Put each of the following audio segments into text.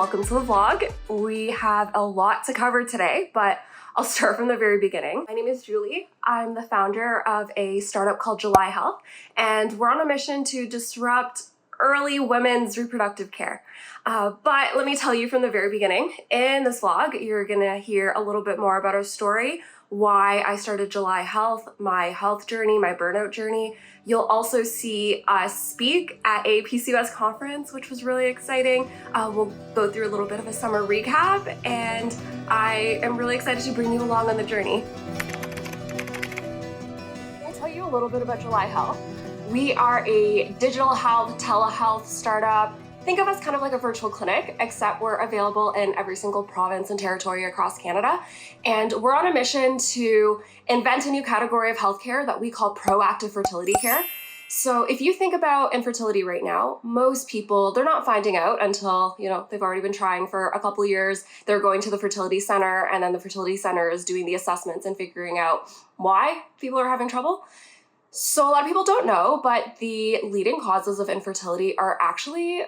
welcome to the vlog. We have a lot to cover today, but I'll start from the very beginning. My name is Julie. I'm the founder of a startup called July Health, and we're on a mission to disrupt early women's reproductive care. But let me tell you from the very beginning, in this vlog, you're gonna hear a little bit more about our story, why I started July Health, my health journey, my burnout journey. You'll also see us speak at a PCOS conference, which was really exciting. We'll go through a little bit of a summer recap, and I am really excited to bring you along on the journey. I'll tell you a little bit about July Health. We are a digital health, telehealth startup. Think of us kind of like a virtual clinic, except we're available in every single province and territory across Canada. And we're on a mission to invent a new category of healthcare that we call proactive fertility care. So if you think about infertility right now, most people, they're not finding out until, they've already been trying for a couple of years. They're going to the fertility center, and then the fertility center is doing the assessments and figuring out why people are having trouble. So a lot of people don't know, but the leading causes of infertility are actually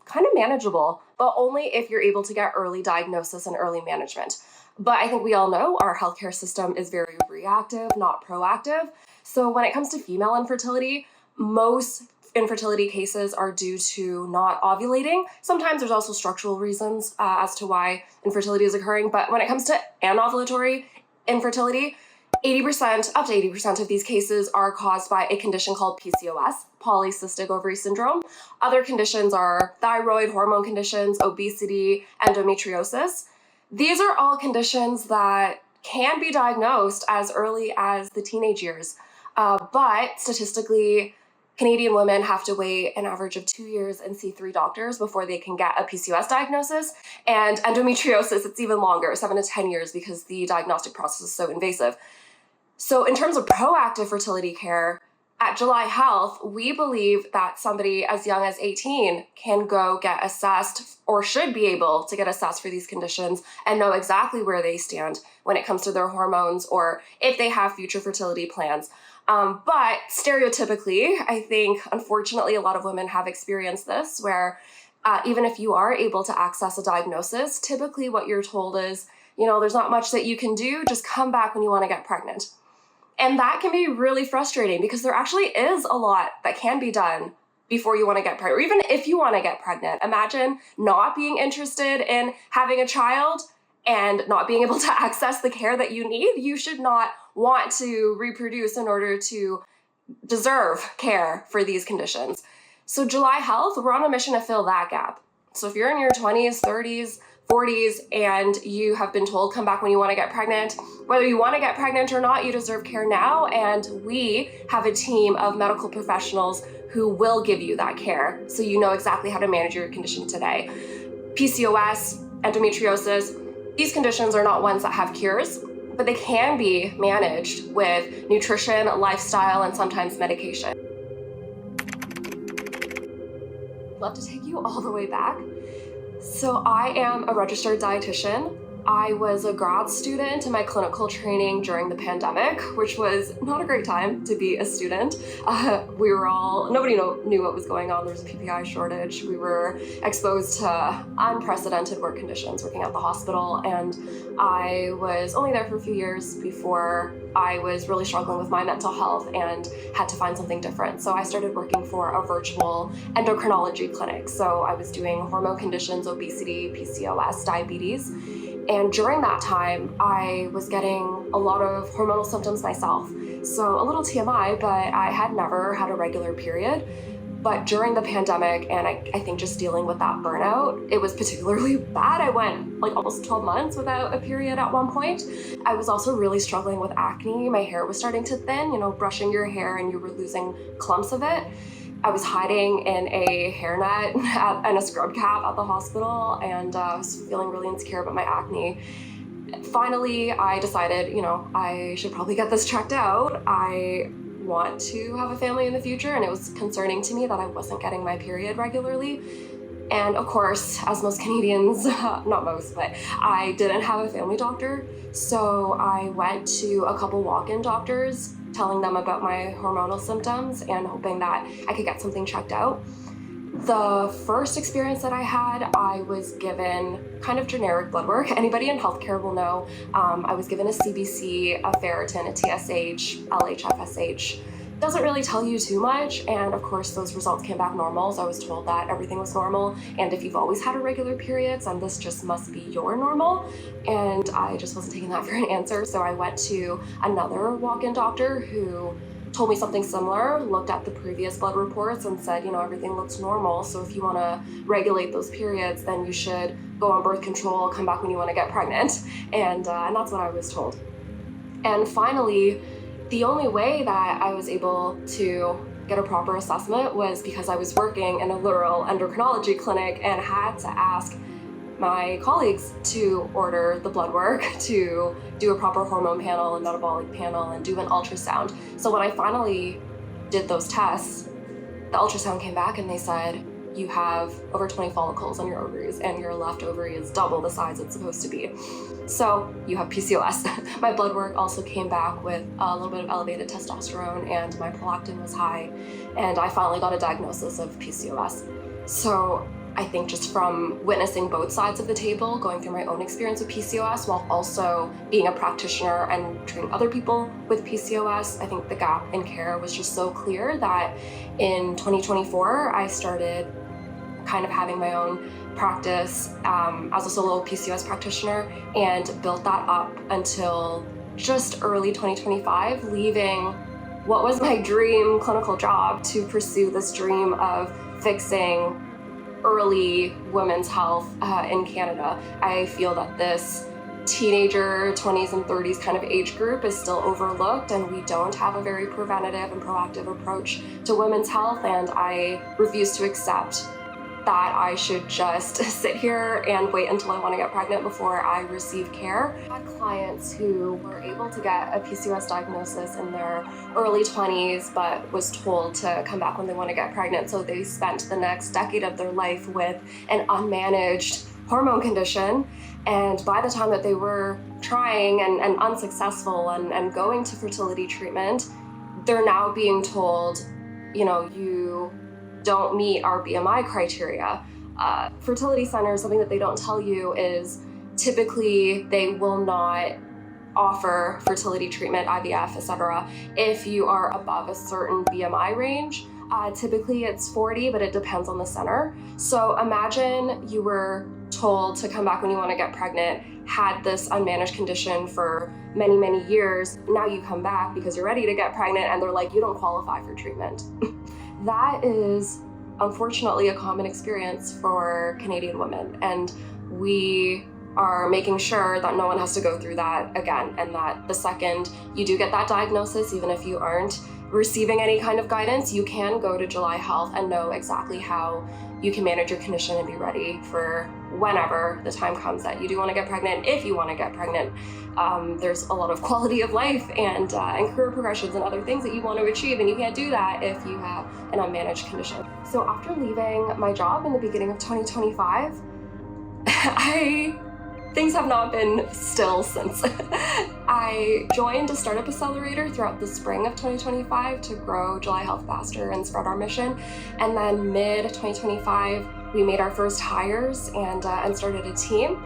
kind of manageable, but only if you're able to get early diagnosis and early management. But I think we all know our healthcare system is very reactive, not proactive. So when it comes to female infertility, most infertility cases are due to not ovulating. Sometimes there's also structural reasons as to why infertility is occurring. But when it comes to anovulatory infertility, 80%, up to 80% of these cases are caused by a condition called PCOS, polycystic ovary syndrome. Other conditions are thyroid, hormone conditions, obesity, endometriosis. These are all conditions that can be diagnosed as early as the teenage years. But statistically, Canadian women have to wait an average of 2 years and see 3 doctors before they can get a PCOS diagnosis. And endometriosis, it's even longer, 7 to 10 years, because the diagnostic process is so invasive. So in terms of proactive fertility care, at July Health, we believe that somebody as young as 18 can go get assessed, or should be able to get assessed for these conditions and know exactly where they stand when it comes to their hormones or if they have future fertility plans. But stereotypically, I think, unfortunately, a lot of women have experienced this, where even if you are able to access a diagnosis, typically what you're told is, there's not much that you can do, just come back when you want to get pregnant. And that can be really frustrating, because there actually is a lot that can be done before you want to get pregnant, or even if you want to get pregnant. Imagine not being interested in having a child and not being able to access the care that you need. You should not want to reproduce in order to deserve care for these conditions. So July Health, we're on a mission to fill that gap. So if you're in your 20s, 30s, 40s, and you have been told come back when you want to get pregnant, whether you want to get pregnant or not, you deserve care now. And we have a team of medical professionals who will give you that care, so you know exactly how to manage your condition today. PCOS, endometriosis, these conditions are not ones that have cures, but they can be managed with nutrition, lifestyle, and sometimes medication. I'd love to take you all the way back. So I am a registered dietitian. I was a grad student in my clinical training during the pandemic, which was not a great time to be a student. Nobody knew what was going on. There was a PPI shortage. We were exposed to unprecedented work conditions working at the hospital, and I was only there for a few years before I was really struggling with my mental health and had to find something different. So I started working for a virtual endocrinology clinic. So I was doing hormone conditions, obesity, PCOS, diabetes. And during that time, I was getting a lot of hormonal symptoms myself. So a little TMI, but I had never had a regular period. But during the pandemic, and I think just dealing with that burnout, it was particularly bad. I went like almost 12 months without a period at one point. I was also really struggling with acne. My hair was starting to thin, brushing your hair and you were losing clumps of it. I was hiding in a hairnet and a scrub cap at the hospital, and I was feeling really insecure about my acne. Finally, I decided, I should probably get this checked out. I want to have a family in the future, and it was concerning to me that I wasn't getting my period regularly. And of course, as most Canadians, not most, but I didn't have a family doctor. So I went to a couple walk-in doctors, telling them about my hormonal symptoms and hoping that I could get something checked out. The first experience that I had, I was given kind of generic blood work. Anybody in healthcare will know. I was given a CBC, a ferritin, a TSH, LH, Doesn't really tell you too much, and of course those results came back normal, so I was told that everything was normal, and if you've always had irregular periods, then this just must be your normal, and I just wasn't taking that for an answer, so I went to another walk-in doctor who told me something similar, looked at the previous blood reports and said, everything looks normal, so if you want to regulate those periods, then you should go on birth control, come back when you want to get pregnant, and that's what I was told. And finally, the only way that I was able to get a proper assessment was because I was working in a rural endocrinology clinic and had to ask my colleagues to order the blood work, to do a proper hormone panel and metabolic panel and do an ultrasound. So when I finally did those tests, the ultrasound came back and they said, you have over 20 follicles on your ovaries and your left ovary is double the size it's supposed to be. So you have PCOS. My blood work also came back with a little bit of elevated testosterone and my prolactin was high, and I finally got a diagnosis of PCOS. So I think just from witnessing both sides of the table, going through my own experience with PCOS while also being a practitioner and treating other people with PCOS, I think the gap in care was just so clear that in 2024, I started kind of having my own practice as a solo PCOS practitioner and built that up until just early 2025, leaving what was my dream clinical job to pursue this dream of fixing early women's health in Canada. I feel that this teenager, 20s and 30s kind of age group is still overlooked, and we don't have a very preventative and proactive approach to women's health, and I refuse to accept that I should just sit here and wait until I want to get pregnant before I receive care. I had clients who were able to get a PCOS diagnosis in their early 20s, but was told to come back when they want to get pregnant. So they spent the next decade of their life with an unmanaged hormone condition. And by the time that they were trying and unsuccessful and going to fertility treatment, they're now being told, you don't meet our BMI criteria. Fertility centers, something that they don't tell you is typically they will not offer fertility treatment, IVF, etc. if you are above a certain BMI range. Typically it's 40, but it depends on the center. So imagine you were told to come back when you want to get pregnant, had this unmanaged condition for many, many years. Now you come back because you're ready to get pregnant and they're like, you don't qualify for treatment. That is unfortunately a common experience for Canadian women, and we are making sure that no one has to go through that again, and that the second you do get that diagnosis, even if you aren't receiving any kind of guidance, you can go to July Health and know exactly how you can manage your condition and be ready for whenever the time comes that you do want to get pregnant, if you want to get pregnant. There's a lot of quality of life and career progressions and other things that you want to achieve, and you can't do that if you have an unmanaged condition. So after leaving my job in the beginning of 2025, things have not been still since. I joined a startup accelerator throughout the spring of 2025 to grow July Health faster and spread our mission. And then mid-2025, we made our first hires and started a team.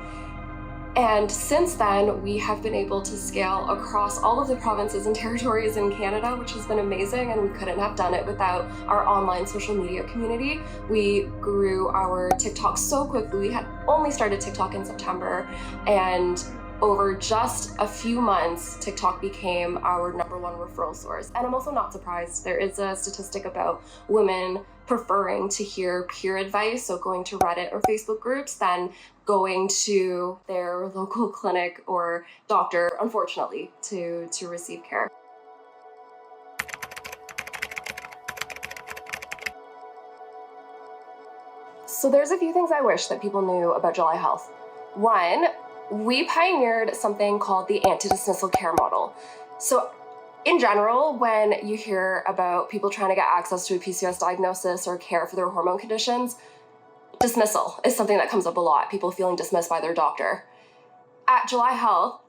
And since then, we have been able to scale across all of the provinces and territories in Canada, which has been amazing, and we couldn't have done it without our online social media community. We grew our TikTok so quickly. We had only started TikTok in September, and over just a few months, TikTok became our #1 referral source. And I'm also not surprised. There is a statistic about women preferring to hear peer advice, so going to Reddit or Facebook groups, than going to their local clinic or doctor, unfortunately, to receive care. So there's a few things I wish that people knew about July Health. One, we pioneered something called the anti-dismissal care model. So in general, when you hear about people trying to get access to a PCOS diagnosis or care for their hormone conditions, dismissal is something that comes up a lot, people feeling dismissed by their doctor. At July Health,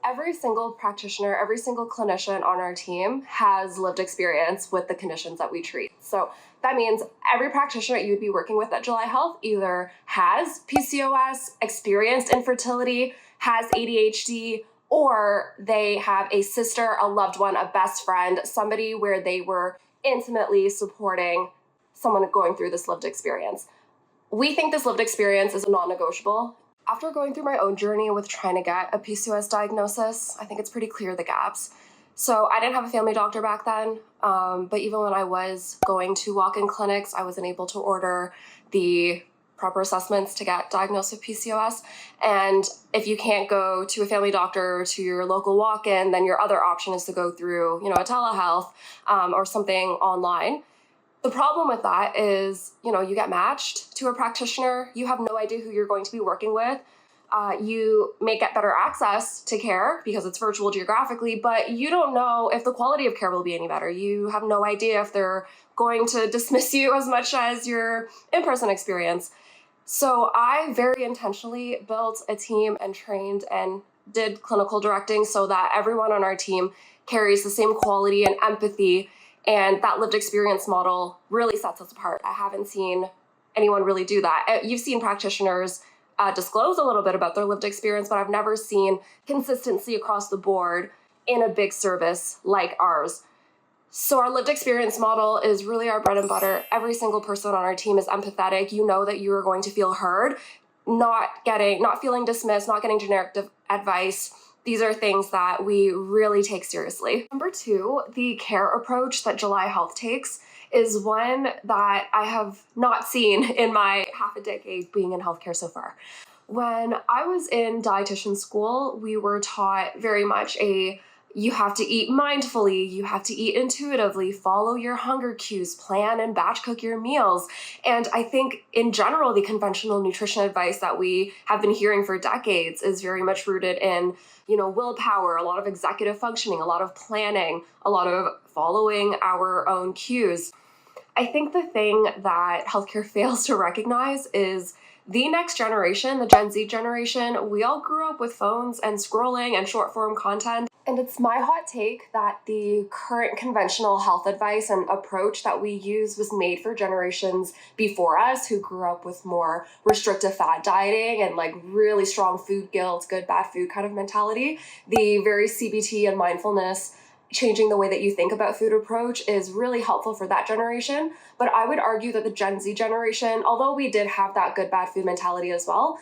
Every single practitioner, every single clinician on our team has lived experience with the conditions that we treat. So that means every practitioner you'd be working with at July Health either has PCOS, experienced infertility, has ADHD, or they have a sister, a loved one, a best friend, somebody where they were intimately supporting someone going through this lived experience. We think this lived experience is a non-negotiable. After going through my own journey with trying to get a PCOS diagnosis, I think it's pretty clear the gaps. So I didn't have a family doctor back then, but even when I was going to walk-in clinics, I wasn't able to order the proper assessments to get diagnosed with PCOS. And if you can't go to a family doctor or to your local walk-in, then your other option is to go through, a telehealth or something online. The problem with that is, you get matched to a practitioner. You have no idea who you're going to be working with. You may get better access to care because it's virtual geographically, but you don't know if the quality of care will be any better. You have no idea if they're going to dismiss you as much as your in-person experience. So I very intentionally built a team and trained and did clinical directing so that everyone on our team carries the same quality and empathy. And that lived experience model really sets us apart. I haven't seen anyone really do that. You've seen practitioners disclose a little bit about their lived experience, but I've never seen consistency across the board in a big service like ours. So our lived experience model is really our bread and butter. Every single person on our team is empathetic. You know that you are going to feel heard, not feeling dismissed, not getting generic advice. These are things that we really take seriously. Number two, the care approach that July Health takes is one that I have not seen in my half a decade being in healthcare so far. When I was in dietitian school, we were taught very much you have to eat mindfully, you have to eat intuitively, follow your hunger cues, plan and batch cook your meals. And I think in general, the conventional nutrition advice that we have been hearing for decades is very much rooted in, willpower, a lot of executive functioning, a lot of planning, a lot of following our own cues. I think the thing that healthcare fails to recognize is the next generation, the Gen Z generation, we all grew up with phones and scrolling and short form content. And it's my hot take that the current conventional health advice and approach that we use was made for generations before us who grew up with more restrictive fad dieting and really strong food guilt, good, bad food kind of mentality. The very CBT and mindfulness, changing the way that you think about food approach is really helpful for that generation. But I would argue that the Gen Z generation, although we did have that good, bad food mentality as well,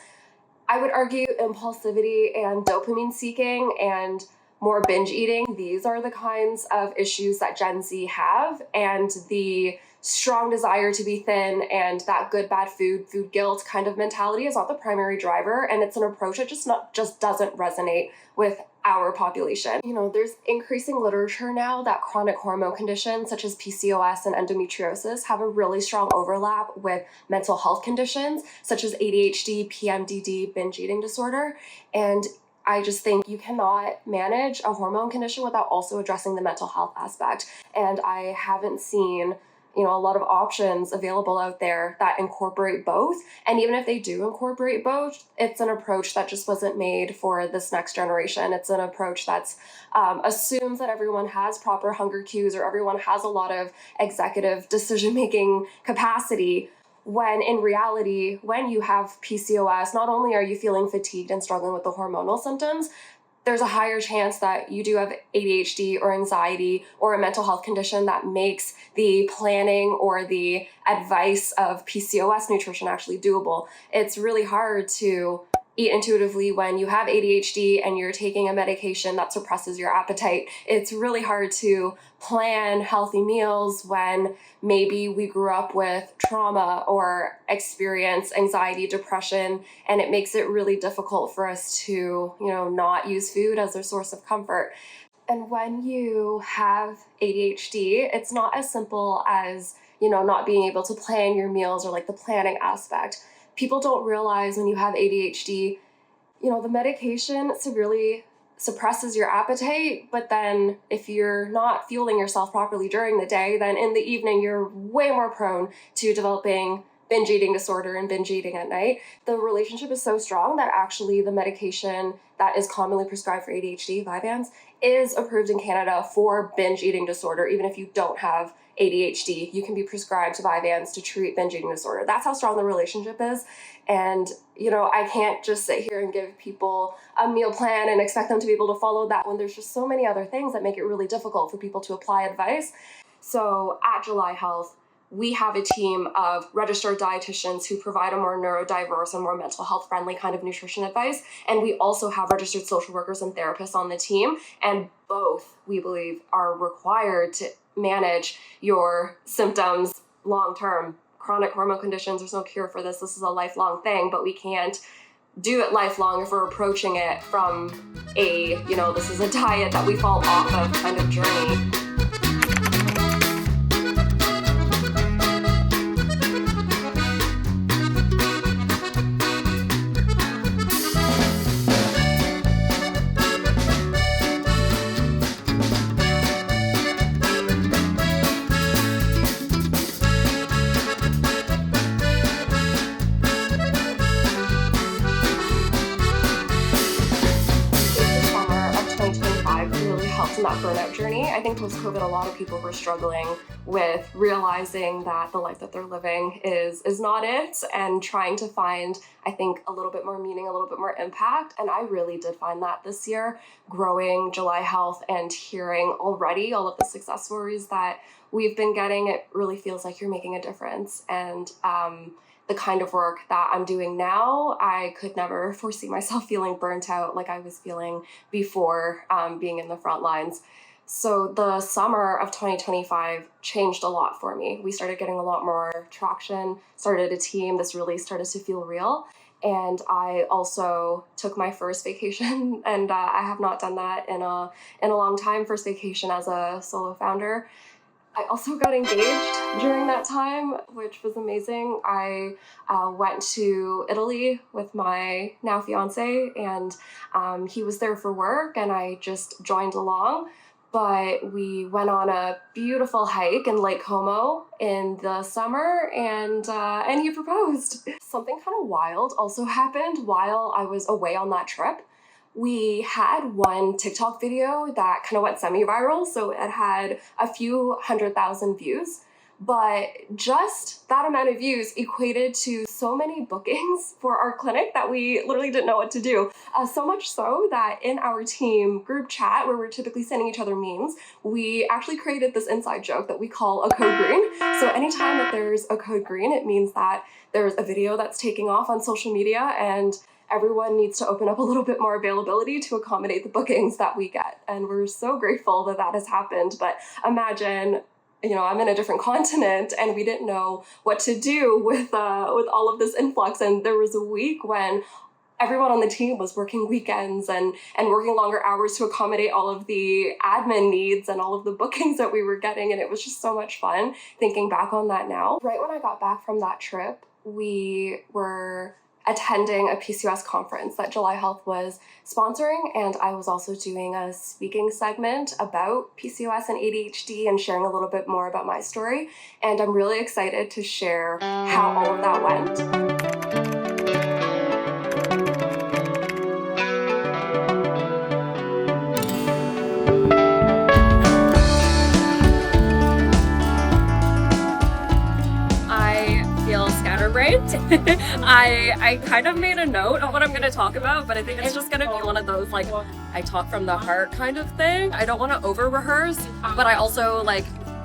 I would argue impulsivity and dopamine seeking and more binge eating, these are the kinds of issues that Gen Z have, and the strong desire to be thin and that good, bad food guilt kind of mentality is not the primary driver, and it's an approach that just doesn't resonate with our population. There's increasing literature now that chronic hormone conditions such as PCOS and endometriosis have a really strong overlap with mental health conditions such as ADHD, PMDD, binge eating disorder, and I just think you cannot manage a hormone condition without also addressing the mental health aspect. And I haven't seen, a lot of options available out there that incorporate both. And even if they do incorporate both, it's an approach that just wasn't made for this next generation. It's an approach that's assumes that everyone has proper hunger cues or everyone has a lot of executive decision-making capacity, when in reality, when you have PCOS, not only are you feeling fatigued and struggling with the hormonal symptoms, there's a higher chance that you do have ADHD or anxiety or a mental health condition that makes the planning or the advice of PCOS nutrition actually doable. It's really hard to eat intuitively when you have ADHD and you're taking a medication that suppresses your appetite. It's really hard to plan healthy meals when maybe we grew up with trauma or experience anxiety, depression, and it makes it really difficult for us to, not use food as a source of comfort. And when you have ADHD, it's not as simple as, not being able to plan your meals or the planning aspect. People don't realize when you have ADHD, the medication severely suppresses your appetite, but then if you're not fueling yourself properly during the day, then in the evening, you're way more prone to developing binge eating disorder and binge eating at night, the relationship is so strong that actually the medication that is commonly prescribed for ADHD, Vyvanse, is approved in Canada for binge eating disorder. Even if you don't have ADHD, you can be prescribed Vyvanse to treat binge eating disorder. That's how strong the relationship is. And, I can't just sit here and give people a meal plan and expect them to be able to follow that when there's just so many other things that make it really difficult for people to apply advice. So at July Health, we have a team of registered dietitians who provide a more neurodiverse and more mental health friendly kind of nutrition advice. And we also have registered social workers and therapists on the team. And both, we believe, are required to manage your symptoms long-term. Chronic hormone conditions, there's no cure for this. This is a lifelong thing, but we can't do it lifelong if we're approaching it from this is a diet that we fall off of kind of journey. In that burnout journey. I think post-COVID, a lot of people were struggling with realizing that the life that they're living is not it, and trying to find, I think, a little bit more meaning, a little bit more impact. And I really did find that this year, growing July Health and hearing already all of the success stories that we've been getting. It really feels like you're making a difference. And the kind of work that I'm doing now, I could never foresee myself feeling burnt out like I was feeling before being in the front lines. So the summer of 2025 changed a lot for me. We started getting a lot more traction, started a team. This really started to feel real. And I also took my first vacation, and I have not done that in a long time, first vacation as a solo founder. I also got engaged during that time, which was amazing. I went to Italy with my now fiance, and he was there for work, and I just joined along. But we went on a beautiful hike in Lake Como in the summer, and he proposed. Something kind of wild also happened while I was away on that trip. We had one TikTok video that kind of went semi-viral, so it had a few 100,000 views, but just that amount of views equated to so many bookings for our clinic that we literally didn't know what to do. So much so that in our team group chat, where we're typically sending each other memes, we actually created this inside joke that we call a code green. So anytime that there's a code green, it means that there's a video that's taking off on social media, and everyone needs to open up a little bit more availability to accommodate the bookings that we get. And we're so grateful that that has happened. But imagine, I'm in a different continent, and we didn't know what to do with all of this influx. And there was a week when everyone on the team was working weekends and working longer hours to accommodate all of the admin needs and all of the bookings that we were getting. And it was just so much fun thinking back on that now. Right when I got back from that trip, we were attending a PCOS conference that July Health was sponsoring, and I was also doing a speaking segment about PCOS and ADHD and sharing a little bit more about my story. And I'm really excited to share how all of that went. I kind of made a note of what I'm going to talk about, but I think it's just going to be one of those, I talk from the heart kind of thing. I don't want to over-rehearse, but I also,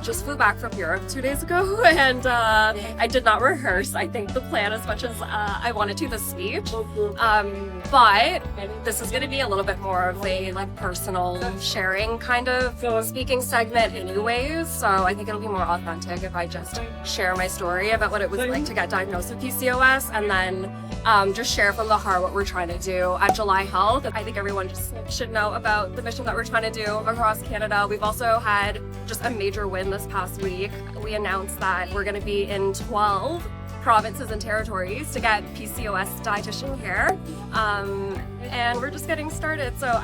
just flew back from Europe 2 days ago, and I did not rehearse, I think, the plan as much as I wanted to, the speech. But this is going to be a little bit more of a personal sharing kind of speaking segment anyways, so I think it'll be more authentic if I just share my story about what it was like to get diagnosed with PCOS, and then just share from the heart what we're trying to do at July Health. I think everyone just should know about the mission that we're trying to do across Canada. We've also had just a major win this past week. We announced that we're going to be in 12 provinces and territories to get PCOS dietitian care, and we're just getting started, so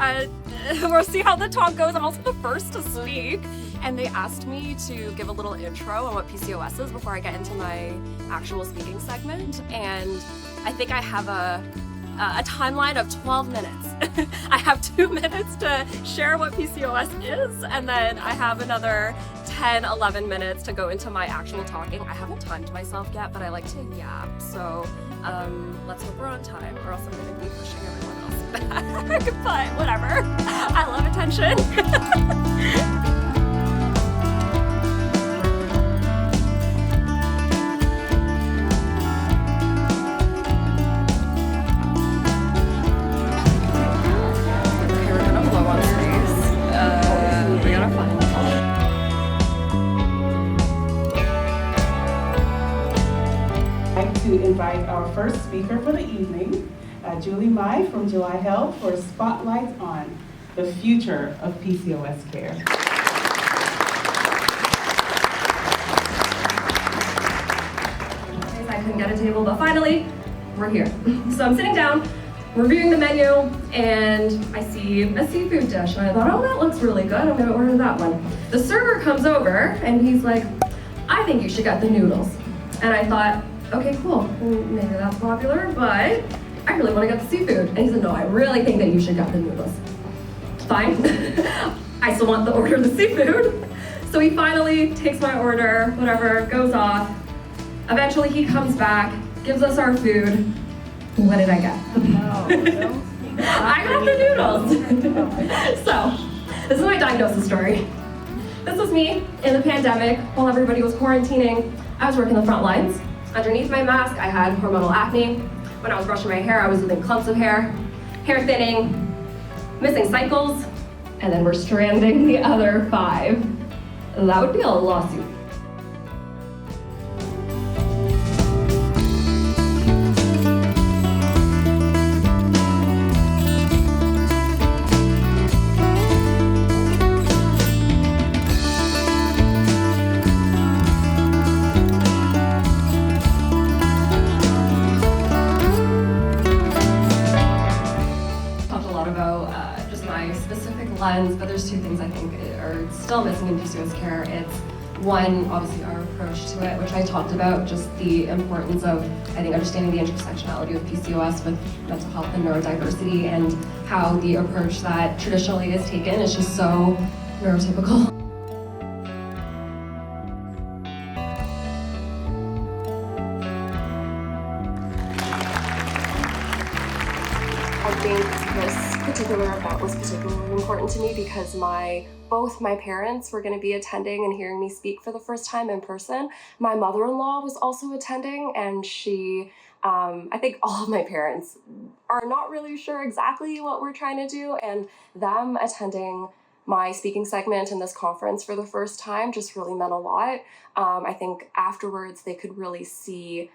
we'll see how the talk goes. I'm also the first to speak, and they asked me to give a little intro on what PCOS is before I get into my actual speaking segment. And I think I have a timeline of 12 minutes. I have 2 minutes to share what PCOS is, and then I have another 10, 11 minutes to go into my actual talking. I haven't timed myself yet, but I like to yap, so let's hope we're on time, or else I'm gonna be pushing everyone else back. But whatever, I love attention. To invite our first speaker for the evening, Julie Mai from July Health, for a spotlight on the future of PCOS care. I couldn't get a table, but finally, we're here. So I'm sitting down, reviewing the menu, and I see a seafood dish, and I thought, oh, that looks really good, I'm gonna order that one. The server comes over, and he's like, I think you should get the noodles. And I thought, okay, cool, maybe that's popular, but I really want to get the seafood. And he said, no, I really think that you should get the noodles. Fine, I still want the order of the seafood. So he finally takes my order, whatever, goes off. Eventually he comes back, gives us our food. What did I get? I got the noodles. So, this is my diagnosis story. This was me in the pandemic while everybody was quarantining. I was working the front lines. Underneath my mask, I had hormonal acne. When I was brushing my hair, I was losing clumps of hair thinning, missing cycles, and then we're stranding the other 5. That would be a lawsuit. But there's 2 things I think are still missing in PCOS care. It's one, obviously our approach to it, which I talked about, just the importance of, I think, understanding the intersectionality of PCOS with mental health and neurodiversity, and how the approach that traditionally is taken is just so neurotypical. I think this particular event was particularly important to me because both my parents were going to be attending and hearing me speak for the first time in person. My mother-in-law was also attending, and I think all of my parents are not really sure exactly what we're trying to do, and them attending my speaking segment in this conference for the first time just really meant a lot. I think afterwards they could really see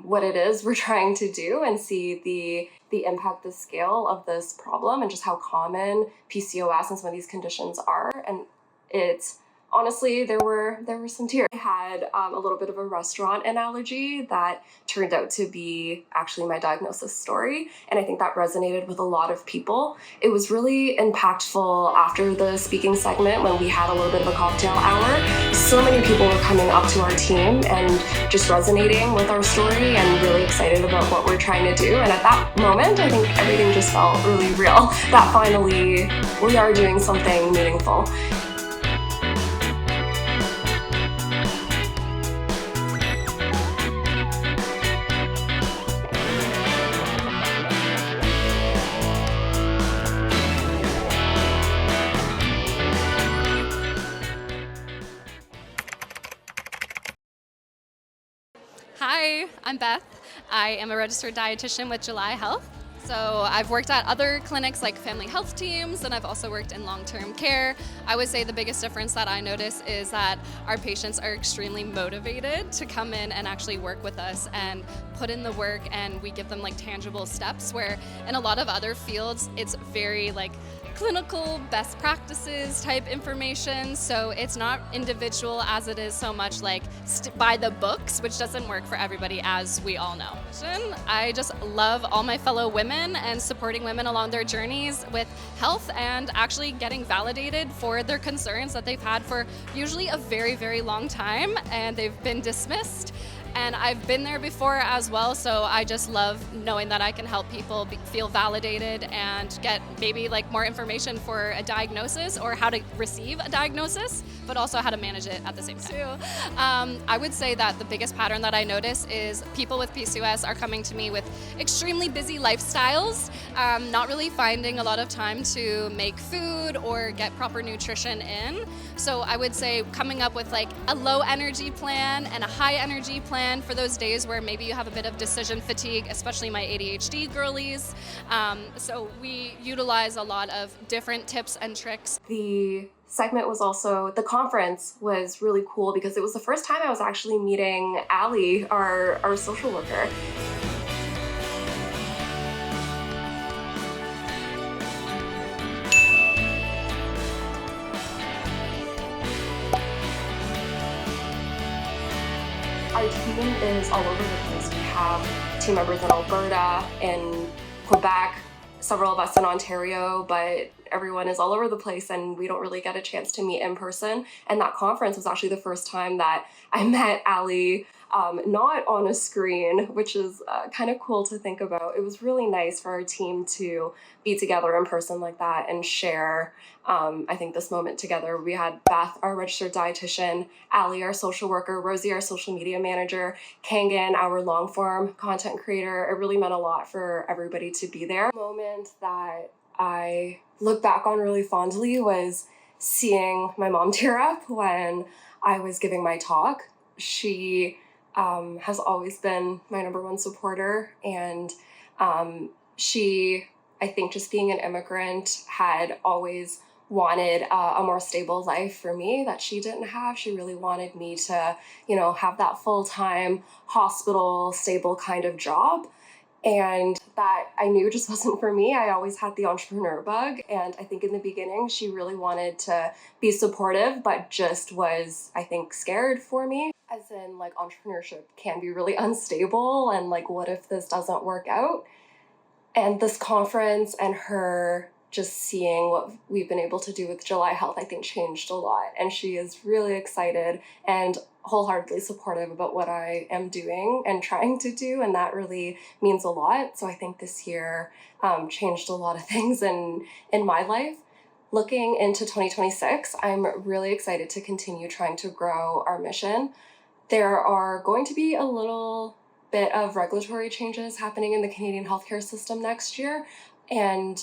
what it is we're trying to do and see the impact, the scale of this problem, and just how common PCOS and some of these conditions are. And it's honestly, there were some tears. I had a little bit of a restaurant analogy that turned out to be actually my diagnosis story, and I think that resonated with a lot of people. It was really impactful after the speaking segment when we had a little bit of a cocktail hour. So many people were coming up to our team and just resonating with our story and really excited about what we're trying to do. And at that moment, I think everything just felt really real, that finally we are doing something meaningful. Hi, I'm Beth. I am a registered dietitian with July Health. So I've worked at other clinics like family health teams, and I've also worked in long-term care. I would say the biggest difference that I notice is that our patients are extremely motivated to come in and actually work with us and put in the work, and we give them like tangible steps, where in a lot of other fields it's very like clinical best practices type information, so it's not individual as it is so much like by the books, which doesn't work for everybody, as we all know. I just love all my fellow women women and supporting women along their journeys with health and actually getting validated for their concerns that they've had for usually a very, very long time, and they've been dismissed. And I've been there before as well, so I just love knowing that I can help people feel validated and get maybe like more information for a diagnosis or how to receive a diagnosis, but also how to manage it at the same time. I would say that the biggest pattern that I notice is people with PCOS are coming to me with extremely busy lifestyles, not really finding a lot of time to make food or get proper nutrition in. So I would say coming up with like a low energy plan and a high energy plan for those days where maybe you have a bit of decision fatigue, especially my ADHD girlies. So we utilize a lot of different tips and tricks. The conference was really cool because it was the first time I was actually meeting Allie, our social worker. Our team is all over the place. We have team members in Alberta, in Quebec, several of us in Ontario, but everyone is all over the place and we don't really get a chance to meet in person. And that conference was actually the first time that I met Allie, not on a screen, which is kind of cool to think about. It was really nice for our team to be together in person like that and share, I think, this moment together. We had Beth, our registered dietitian, Allie, our social worker, Rosie, our social media manager, Kangan, our long form content creator. It really meant a lot for everybody to be there. The moment that I look back on really fondly was seeing my mom tear up when I was giving my talk. She has always been my number one supporter, and she, I think, just being an immigrant, had always wanted a more stable life for me that she didn't have. She really wanted me to, have that full-time hospital stable kind of job. And that I knew just wasn't for me. I always had the entrepreneur bug. And I think in the beginning, she really wanted to be supportive, but just was, I think, scared for me. As in, like, entrepreneurship can be really unstable. And like, what if this doesn't work out? And this conference and her just seeing what we've been able to do with July Health, I think, changed a lot. And she is really excited and wholeheartedly supportive about what I am doing and trying to do, and that really means a lot. So I think this year changed a lot of things in my life. Looking into 2026, I'm really excited to continue trying to grow our mission. There are going to be a little bit of regulatory changes happening in the Canadian healthcare system next year, and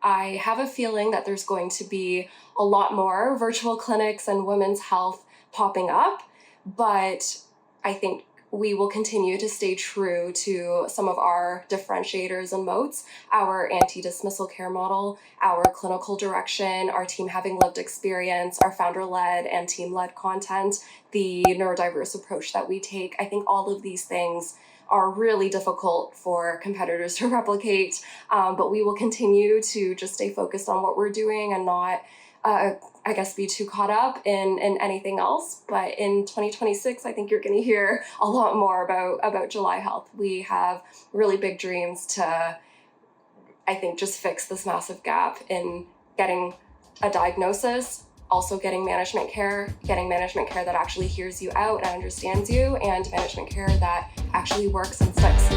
I have a feeling that there's going to be a lot more virtual clinics and women's health popping up, but I think we will continue to stay true to some of our differentiators and moats, our anti-dismissal care model, our clinical direction, our team having lived experience, our founder-led and team-led content, the neurodiverse approach that we take. I think all of these things are really difficult for competitors to replicate, but we will continue to just stay focused on what we're doing and not, be too caught up in anything else. But in 2026, I think you're going to hear a lot more about July Health. We have really big dreams to, I think, just fix this massive gap in getting a diagnosis, also getting management care that actually hears you out and understands you, and management care that actually works and sticks.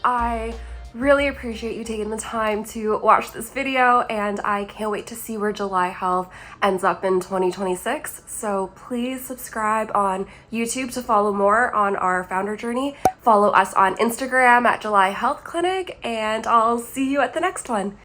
I really appreciate you taking the time to watch this video, and I can't wait to see where July Health ends up in 2026. So please subscribe on YouTube to follow more on our founder journey. Follow us on Instagram at July Health Clinic, and I'll see you at the next one.